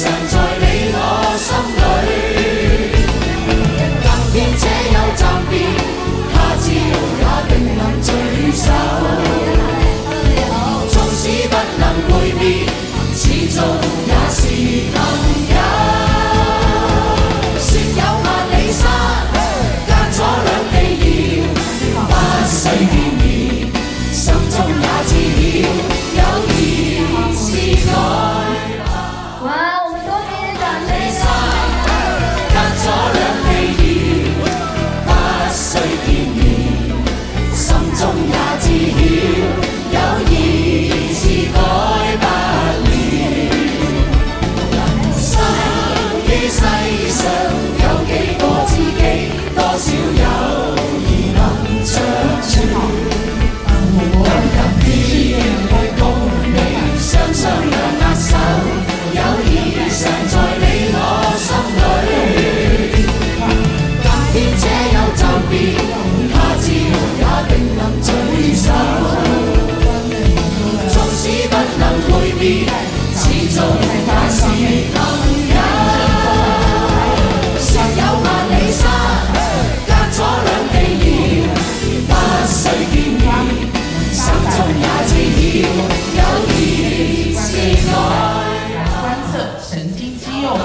常在你我心裏。今天且有暫別，他朝也定能聚首。縱使不能會面，始終也是朋友。說有萬里山，隔咗兩地遙，不須見面，心中也知曉，友誼是改變。哇，我們多給點掌聲！隔咗兩地遙，不須見面，心中也知曉，友誼是改不了。人生於世上有幾個知己，多少友誼能長存。今天去共你雙雙兩握手，友誼常在你我心裏。今天且有暫別，他朝也定能聚首。縱使不能會面，始終也是朋友。說有萬里山，隔咗兩地遙，不須見面，心中也知曉，友誼是愛。觀測神經肌肉和